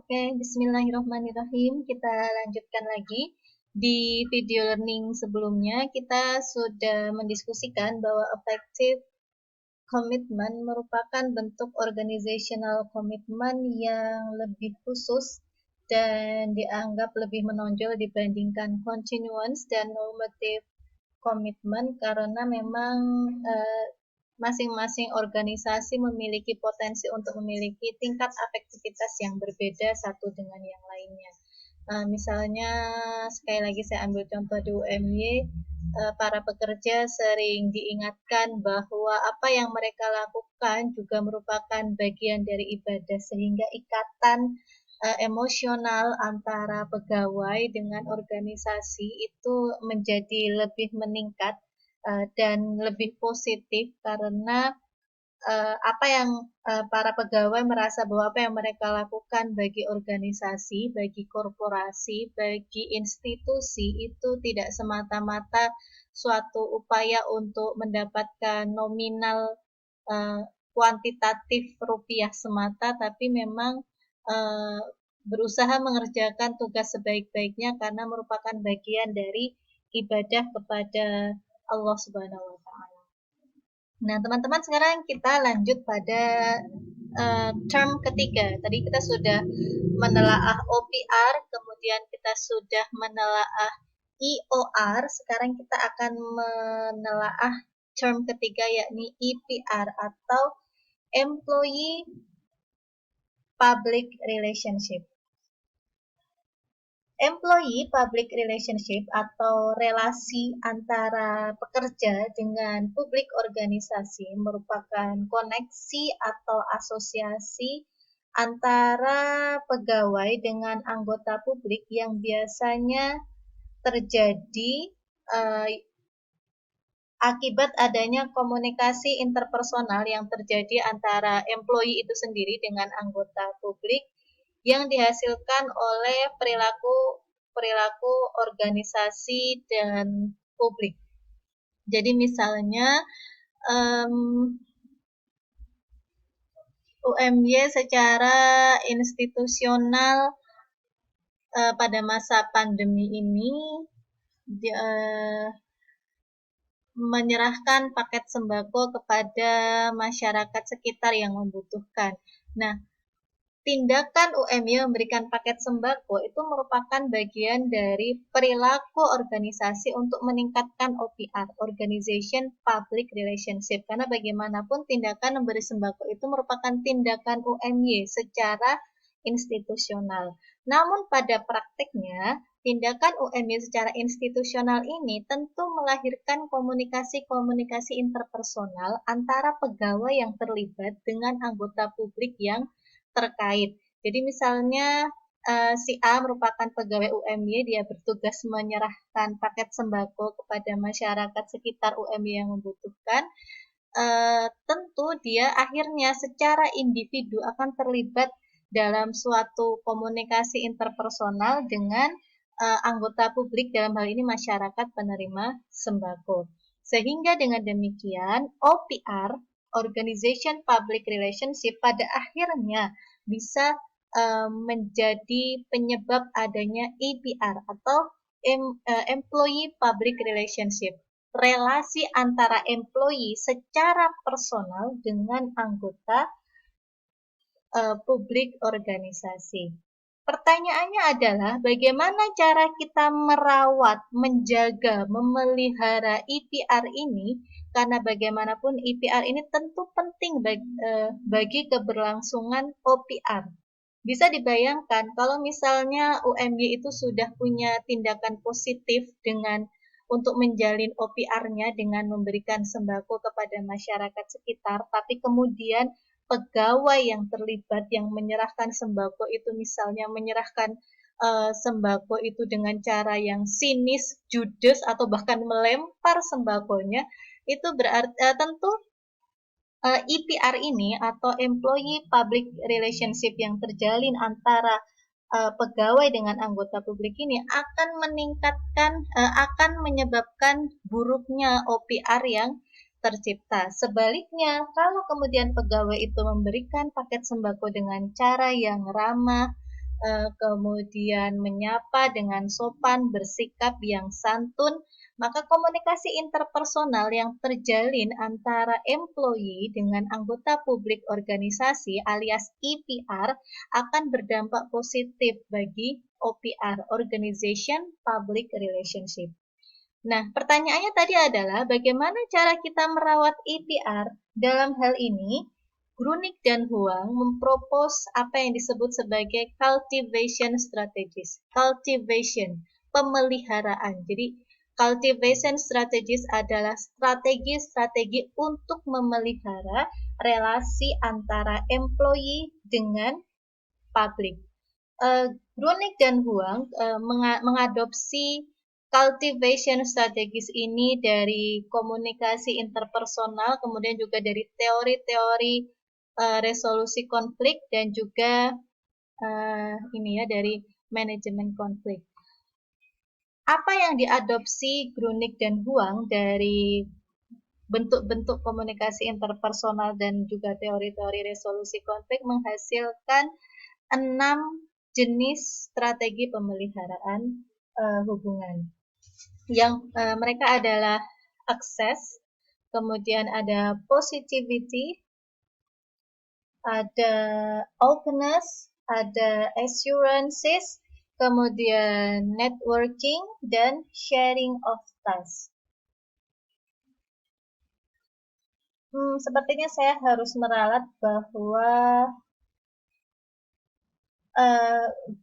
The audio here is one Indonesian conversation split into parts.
Oke, bismillahirrahmanirrahim. Kita lanjutkan lagi. Di video learning sebelumnya, kita sudah mendiskusikan bahwa effective commitment merupakan bentuk organizational commitment yang lebih khusus dan dianggap lebih menonjol dibandingkan continuance dan normative commitment karena memang masing-masing organisasi memiliki potensi untuk memiliki tingkat efektivitas yang berbeda satu dengan yang lainnya. Misalnya, sekali lagi saya ambil contoh di UMY, para pekerja sering diingatkan bahwa apa yang mereka lakukan juga merupakan bagian dari ibadah, sehingga ikatan emosional antara pegawai dengan organisasi itu menjadi lebih meningkat dan lebih positif karena apa yang para pegawai merasa bahwa apa yang mereka lakukan bagi organisasi, bagi korporasi, bagi institusi itu tidak semata-mata suatu upaya untuk mendapatkan nominal kuantitatif rupiah semata, tapi memang berusaha mengerjakan tugas sebaik-baiknya karena merupakan bagian dari ibadah kepada Allah Subhanahu wa Ta'ala. Nah, teman-teman, sekarang kita lanjut pada term ketiga. Tadi kita sudah menelaah OPR, kemudian kita sudah menelaah EOR. Sekarang kita akan menelaah term ketiga, yakni EPR atau Employee Public Relationship. Employee Public Relationship atau relasi antara pekerja dengan publik organisasi merupakan koneksi atau asosiasi antara pegawai dengan anggota publik yang biasanya terjadi akibat adanya komunikasi interpersonal yang terjadi antara employee itu sendiri dengan anggota publik yang dihasilkan oleh perilaku organisasi dan publik. Jadi misalnya UMY secara institusional pada masa pandemi ini menyerahkan paket sembako kepada masyarakat sekitar yang membutuhkan. Nah, tindakan UMY memberikan paket sembako itu merupakan bagian dari perilaku organisasi untuk meningkatkan OPR, Organization Public Relationship. Karena bagaimanapun tindakan memberi sembako itu merupakan tindakan UMY secara institusional. Namun pada praktiknya, tindakan UMY secara institusional ini tentu melahirkan komunikasi-komunikasi interpersonal antara pegawai yang terlibat dengan anggota publik yang terkait. Jadi misalnya si A merupakan pegawai UMY, dia bertugas menyerahkan paket sembako kepada masyarakat sekitar UMY yang membutuhkan. Tentu dia akhirnya secara individu akan terlibat dalam suatu komunikasi interpersonal dengan anggota publik, dalam hal ini masyarakat penerima sembako. Sehingga dengan demikian OPR, Organization Public Relationship, pada akhirnya bisa menjadi penyebab adanya EPR atau Employee Public Relationship, relasi antara employee secara personal dengan anggota publik organisasi. Pertanyaannya adalah bagaimana cara kita merawat, menjaga, memelihara EPR ini, karena bagaimanapun EPR ini tentu penting bagi keberlangsungan OPR. Bisa dibayangkan kalau misalnya UMY itu sudah punya tindakan positif untuk menjalin OPR-nya dengan memberikan sembako kepada masyarakat sekitar, tapi kemudian pegawai yang terlibat yang menyerahkan sembako itu misalnya menyerahkan sembako itu dengan cara yang sinis, judes, atau bahkan melempar sembakonya, itu berarti tentu EPR ini atau Employee Public Relationship yang terjalin antara pegawai dengan anggota publik ini akan menyebabkan buruknya OPR yang tercipta. Sebaliknya, kalau kemudian pegawai itu memberikan paket sembako dengan cara yang ramah, kemudian menyapa dengan sopan, bersikap yang santun, maka komunikasi interpersonal yang terjalin antara employee dengan anggota publik organisasi alias EPR akan berdampak positif bagi OPR, Organization Public Relationship. Nah, pertanyaannya tadi adalah bagaimana cara kita merawat EPR? Dalam hal ini, Grunik dan Huang mempropos apa yang disebut sebagai cultivation strategies. Cultivation, pemeliharaan. Jadi, cultivation strategies adalah strategi-strategi untuk memelihara relasi antara employee dengan publik. Grunik dan Huang mengadopsi cultivation strategies ini dari komunikasi interpersonal, kemudian juga dari teori-teori resolusi konflik dan juga dari manajemen konflik. Apa yang diadopsi Grunik dan Huang dari bentuk-bentuk komunikasi interpersonal dan juga teori-teori resolusi konflik menghasilkan 6 jenis strategi pemeliharaan hubungan. Yang mereka adalah access, kemudian ada positivity, ada openness, ada assurances, kemudian networking, dan sharing of tasks. Sepertinya saya harus meralat bahwa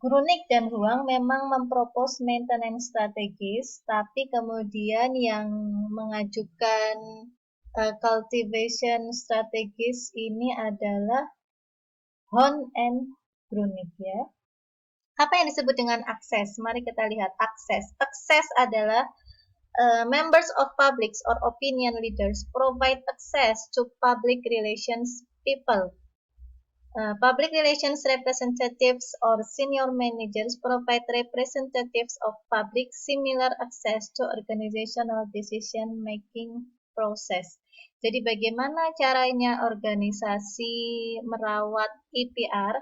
Grunik dan Huang memang mempropos maintenance strategis, tapi kemudian yang mengajukan cultivation strategis ini adalah Hon and Grunik ya. Apa yang disebut dengan akses? Mari kita lihat akses. Akses adalah members of publics or opinion leaders provide access to public relations people. Public relations representatives or senior managers provide representatives of public similar access to organizational decision-making process. Jadi bagaimana caranya organisasi merawat EPR?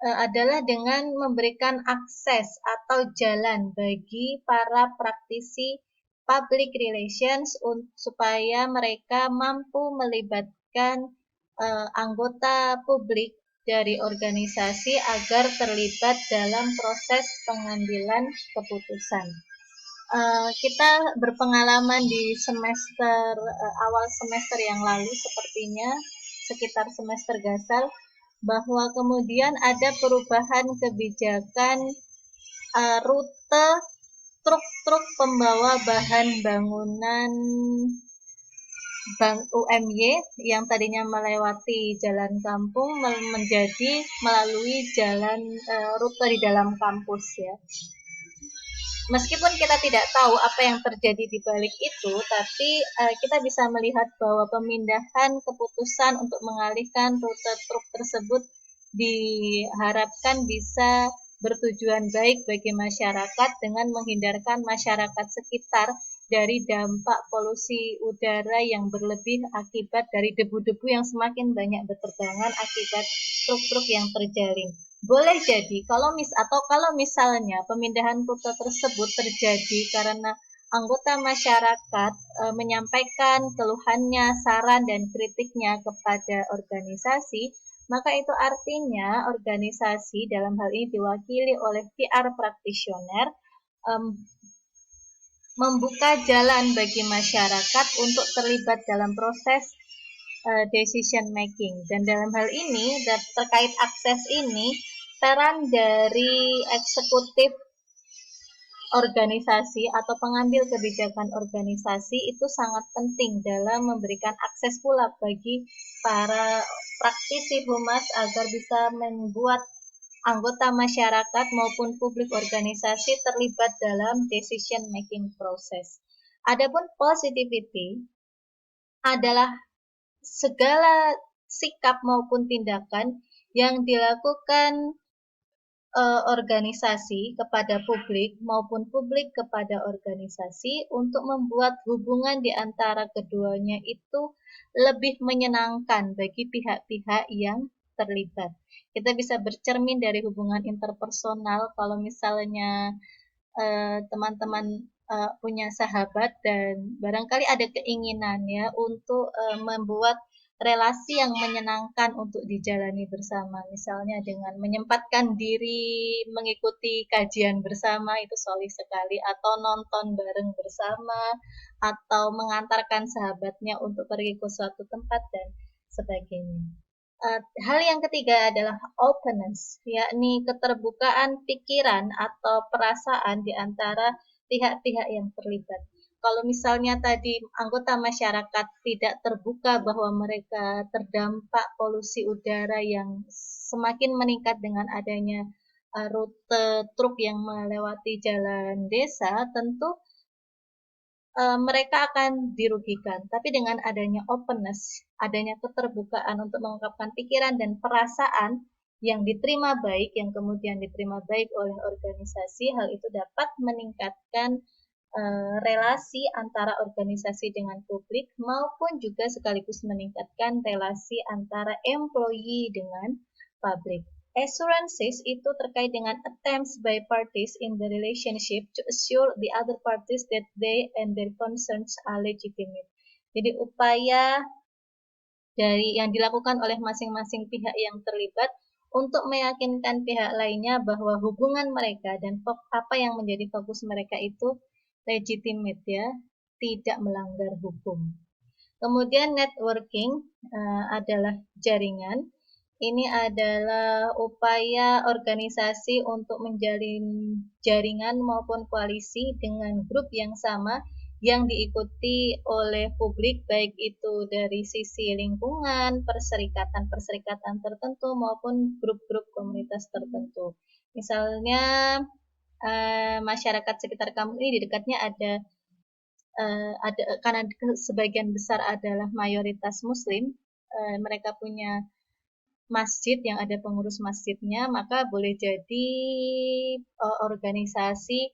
Adalah dengan memberikan akses atau jalan bagi para praktisi public relations supaya mereka mampu melibatkan anggota publik dari organisasi agar terlibat dalam proses pengambilan keputusan. Kita berpengalaman di awal semester yang lalu sepertinya sekitar semester gasal bahwa kemudian ada perubahan kebijakan rute truk-truk pembawa bahan bangunan Bank UMY yang tadinya melewati jalan kampung menjadi melalui jalan rute di dalam kampus ya. Meskipun kita tidak tahu apa yang terjadi di balik itu, tapi kita bisa melihat bahwa pemindahan keputusan untuk mengalihkan rute truk tersebut diharapkan bisa bertujuan baik bagi masyarakat dengan menghindarkan masyarakat sekitar dari dampak polusi udara yang berlebih akibat dari debu-debu yang semakin banyak berterbangan akibat truk-truk yang terjalin. Boleh jadi kalau misalnya pemindahan rute tersebut terjadi karena anggota masyarakat menyampaikan keluhannya, saran dan kritiknya kepada organisasi, maka itu artinya organisasi dalam hal ini diwakili oleh PR practitioner membuka jalan bagi masyarakat untuk terlibat dalam proses decision making. Dan dalam hal ini terkait akses ini, peran dari eksekutif organisasi atau pengambil kebijakan organisasi itu sangat penting dalam memberikan akses pula bagi para praktisi humas agar bisa membuat anggota masyarakat maupun publik organisasi terlibat dalam decision making process. Adapun positivity adalah segala sikap maupun tindakan yang dilakukan organisasi kepada publik maupun publik kepada organisasi untuk membuat hubungan di antara keduanya itu lebih menyenangkan bagi pihak-pihak yang terlibat. Kita bisa bercermin dari hubungan interpersonal kalau misalnya teman-teman punya sahabat dan barangkali ada keinginan ya untuk membuat relasi yang menyenangkan untuk dijalani bersama. Misalnya dengan menyempatkan diri mengikuti kajian bersama itu solid sekali, atau nonton bareng bersama, atau mengantarkan sahabatnya untuk pergi ke suatu tempat dan sebagainya. Hal yang ketiga adalah openness, yakni keterbukaan pikiran atau perasaan di antara pihak-pihak yang terlibat. Kalau misalnya tadi anggota masyarakat tidak terbuka bahwa mereka terdampak polusi udara yang semakin meningkat dengan adanya rute truk yang melewati jalan desa, tentu mereka akan dirugikan. Tapi dengan adanya openness, adanya keterbukaan untuk mengungkapkan pikiran dan perasaan yang diterima baik, yang kemudian diterima baik oleh organisasi, hal itu dapat meningkatkan relasi antara organisasi dengan publik maupun juga sekaligus meningkatkan relasi antara employee dengan publik. Assurances itu terkait dengan attempts by parties in the relationship to assure the other parties that they and their concerns are legitimate. Jadi upaya dari yang dilakukan oleh masing-masing pihak yang terlibat untuk meyakinkan pihak lainnya bahwa hubungan mereka dan apa yang menjadi fokus mereka itu legitimate ya, tidak melanggar hukum. Kemudian networking adalah jaringan. Ini adalah upaya organisasi untuk menjalin jaringan maupun koalisi dengan grup yang sama yang diikuti oleh publik, baik itu dari sisi lingkungan, perserikatan-perserikatan tertentu maupun grup-grup komunitas tertentu. Misalnya masyarakat sekitar kampung ini di dekatnya ada karena sebagian besar adalah mayoritas Muslim, mereka punya masjid yang ada pengurus masjidnya, maka boleh jadi organisasi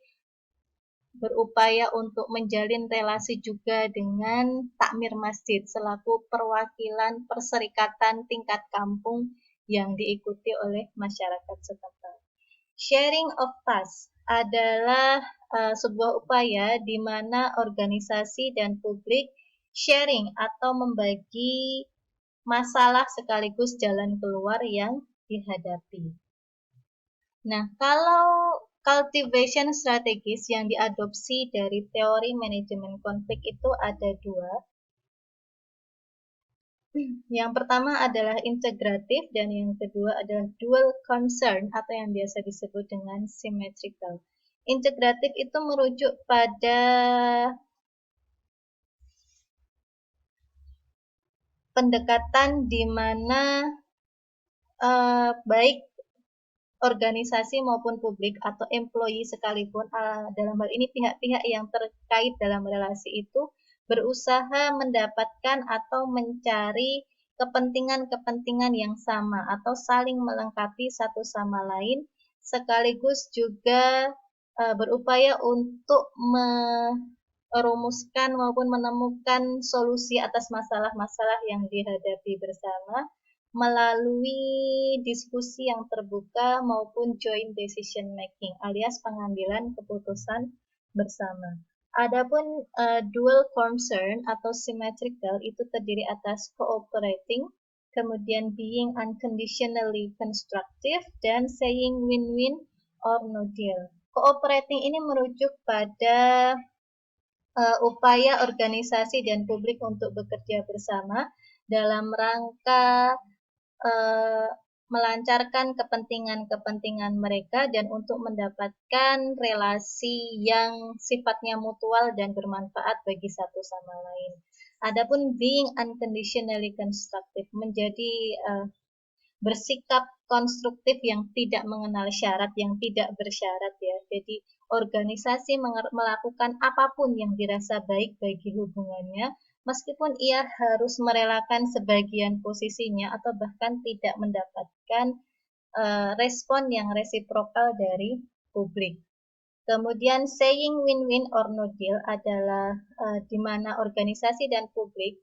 berupaya untuk menjalin relasi juga dengan takmir masjid selaku perwakilan perserikatan tingkat kampung yang diikuti oleh masyarakat setempat. Sharing of tasks adalah sebuah upaya di mana organisasi dan publik sharing atau membagi masalah sekaligus jalan keluar yang dihadapi. Nah, kalau cultivation strategis yang diadopsi dari teori manajemen konflik itu ada dua. Yang pertama adalah integratif dan yang kedua adalah dual concern atau yang biasa disebut dengan symmetrical. Integratif itu merujuk pada pendekatan di mana baik organisasi maupun publik atau employee sekalipun, dalam hal ini pihak-pihak yang terkait dalam relasi itu berusaha mendapatkan atau mencari kepentingan-kepentingan yang sama atau saling melengkapi satu sama lain, sekaligus juga berupaya untuk merumuskan maupun menemukan solusi atas masalah-masalah yang dihadapi bersama melalui diskusi yang terbuka maupun joint decision making alias pengambilan keputusan bersama. Adapun dual concern atau symmetrical itu terdiri atas cooperating, kemudian being unconditionally constructive, dan saying win-win or no deal. Cooperating ini merujuk pada upaya organisasi dan publik untuk bekerja bersama dalam rangka melancarkan kepentingan-kepentingan mereka dan untuk mendapatkan relasi yang sifatnya mutual dan bermanfaat bagi satu sama lain. Adapun being unconditionally constructive menjadi bersikap konstruktif yang tidak mengenal syarat, yang tidak bersyarat ya. Jadi organisasi melakukan apapun yang dirasa baik bagi hubungannya, meskipun ia harus merelakan sebagian posisinya atau bahkan tidak mendapatkan respon yang resiprokal dari publik. Kemudian saying win-win or no deal adalah di mana organisasi dan publik